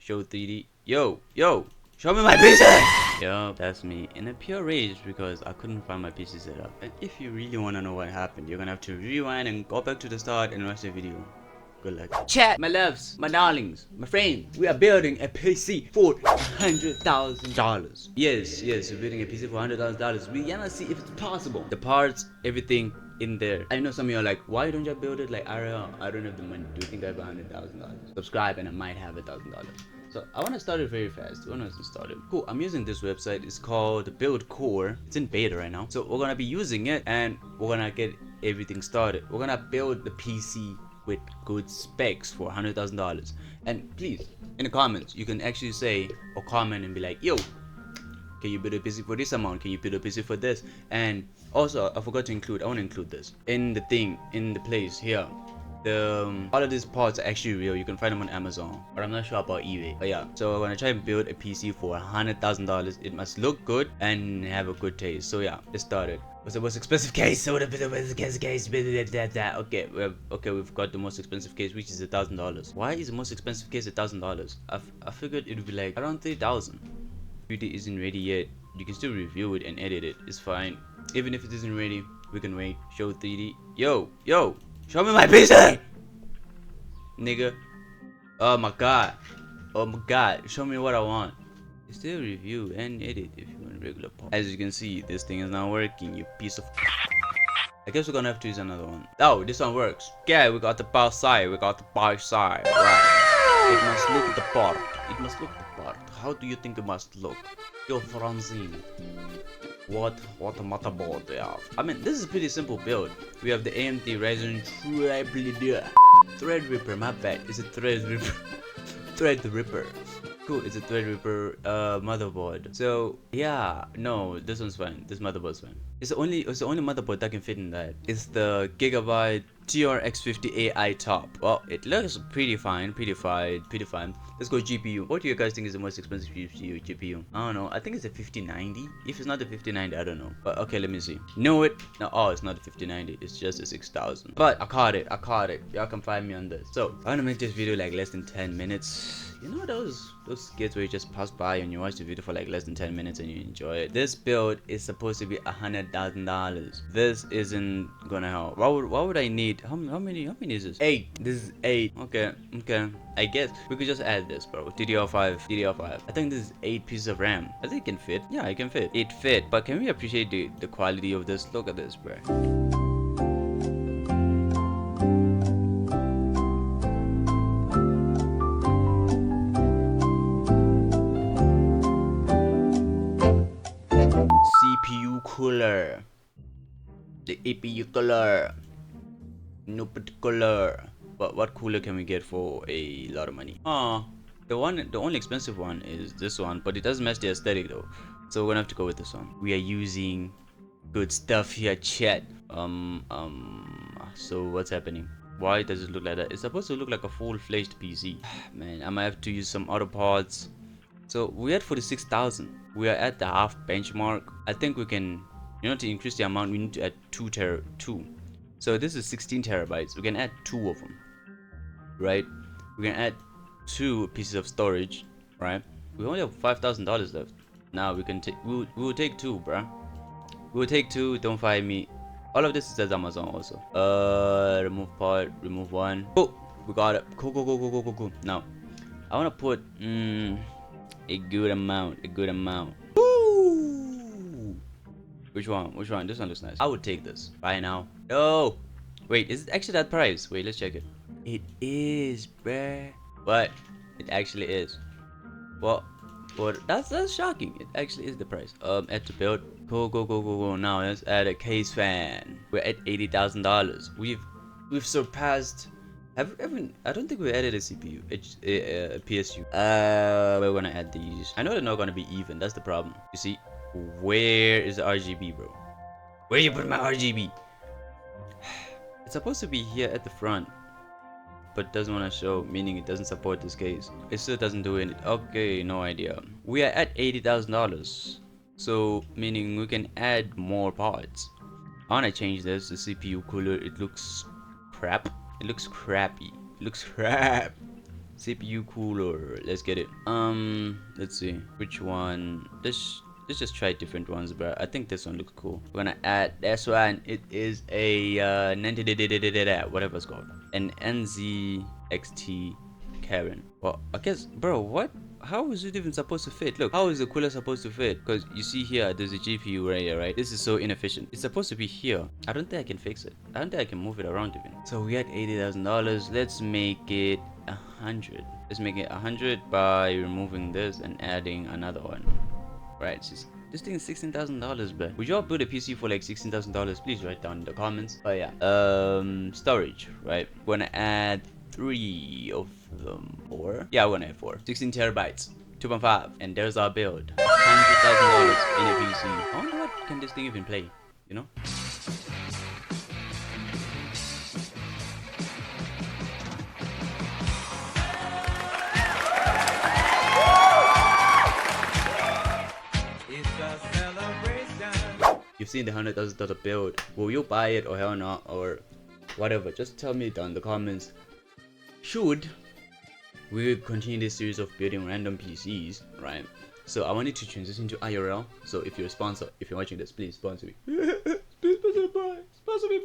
Show 3D. Yo, show me my PC! Yo, that's me in a pure rage because I couldn't find my PC setup. And if you really want to know what happened, you're gonna have to rewind and go back to the start and watch the video. Good luck. Chat, my loves, my darlings, my friends, we are building a PC for $100,000. Yes, we're building a PC for $100,000. We gonna see if it's possible. The parts, everything in there. I know some of you are like, why don't you build it? Like, I don't have the money. Do you think I have $100,000? Subscribe and I might have $1,000. So I want to start it very fast. I want to start it. Cool. I'm using this website. It's called Build Core. It's in beta right now. So we're gonna be using it and we're gonna get everything started. We're gonna build the PC with good specs for $100,000. And please, in the comments, you can actually say or comment and be like, yo, can you build a PC for this amount? Can you build a PC for this? And also, I forgot to include. I want to include this in the thing, in the place here. All of these parts are actually real. You can find them on Amazon, but I'm not sure about eBay. But yeah, so I'm gonna try and build a PC for $100,000. It must look good and have a good taste. So yeah, let's start it. What's the most expensive case? So the most expensive case. Okay, we've got the most expensive case, which is $1,000. Why is the most expensive case $1,000? I figured it would be like around 3,000. Video isn't ready yet. You can still review it and edit it. It's fine. Even if it isn't ready, we can wait. Show 3D. Yo, show me my PC, nigga. Oh my god, show me what I want. Still review and edit if you want regular part. As you can see, this thing is not working, you piece of I guess we're gonna have to use another one. Oh, this one works. Yeah, we got the bar side. Right. It must look the part. How do you think it must look? Yo, Franzine. What a motherboard they have. I mean, this is a pretty simple build. We have the AMD Ryzen Threadripper, my bad. It's a Threadripper. Threadripper. Cool, it's a Threadripper motherboard. So yeah, no, this one's fine. This motherboard's fine. It's the only motherboard that can fit in that. It's the Gigabyte TRX50 AI top. Well, it looks pretty fine. Let's go GPU. What do you guys think is the most expensive GPU? I don't know. I think it's a 5090. If it's not the 5090, I don't know. But okay, let me see. No, it's not a 5090. It's just a 6000. But I caught it. Y'all can find me on this. So I want to make this video like less than 10 minutes. You know those skits where you just pass by and you watch the video for like less than 10 minutes and you enjoy it. This build is supposed to be $100,000. This isn't gonna help. Why would I need how many is this? 8. This is 8. Okay. I guess we could just add this, bro. DDR5. I think this is 8 pieces of RAM. I think it can fit. Yeah, it can fit. It fit. But can we appreciate the quality of this? Look at this, bro. CPU cooler, the APU cooler, no particular. But what cooler can we get for a lot of money? The only expensive one is this one, but it doesn't match the aesthetic though. So we're gonna have to go with this one. We are using good stuff here, chat. So what's happening? Why does it look like that? It's supposed to look like a full-fledged PC. Man, I might have to use some other parts. So we're at 46,000. We are at the half benchmark. I think we can, to increase the amount, we need to add 2. So this is 16 terabytes. We can add 2 of them, right? We can add 2 pieces of storage, right? We only have $5,000 left. Now we can take, we will take 2, bruh. We will take 2. Don't fight me. All of this is at Amazon also. Remove part, remove 1. Oh, we got it. Cool. Now, I wanna put a good amount. Woo! Which one? This one looks nice. I would take this. Buy now. No! Wait, is it actually that price? Wait, let's check it. It is, bruh. But it actually is. Well, that's shocking. It actually is the price. Add to build. Go. Now let's add a case fan. We're at $80,000. We've surpassed. I don't think we added a CPU, a PSU. We're gonna add these. I know they're not gonna be even. That's the problem. You see, where is the RGB, bro? Where you put my RGB? It's supposed to be here at the front, but doesn't want to show, meaning it doesn't support this case. It still doesn't do it. Okay, no idea. We are at $80,000, so meaning we can add more parts. I wanna change this. The CPU cooler. It looks crap. It looks crappy. It looks crap. CPU cooler. Let's get it. Let's see which one. Let's just try different ones, bro. I think this one looks cool. We're gonna add this one. It is a whatever it's called, an NZXT Karen. Well, I guess, bro, what? How is it even supposed to fit? Look, how is the cooler supposed to fit? Because you see here, there's a GPU right here, right? This is so inefficient. It's supposed to be here. I don't think I can fix it. I don't think I can move it around even. So we had $80,000. Let's make it 100. Let's make it 100 by removing this and adding another one. Right, this thing is $16,000, bro. Would y'all build a PC for like $16,000? Please write down in the comments. Oh yeah. Storage, right? We're gonna add 3 of them. 4? Yeah, we're gonna add 4. 16 terabytes. 2.5. And there's our build. $100,000 in a PC. I wonder what can this thing even play, you know? You've seen the $100,000 build. Will you buy it or hell not, or whatever? Just tell me down in the comments. Should we continue this series of building random PCs, right? So I wanted to transition to IRL. So if you're a sponsor, if you're watching this, please sponsor me. Please sponsor me.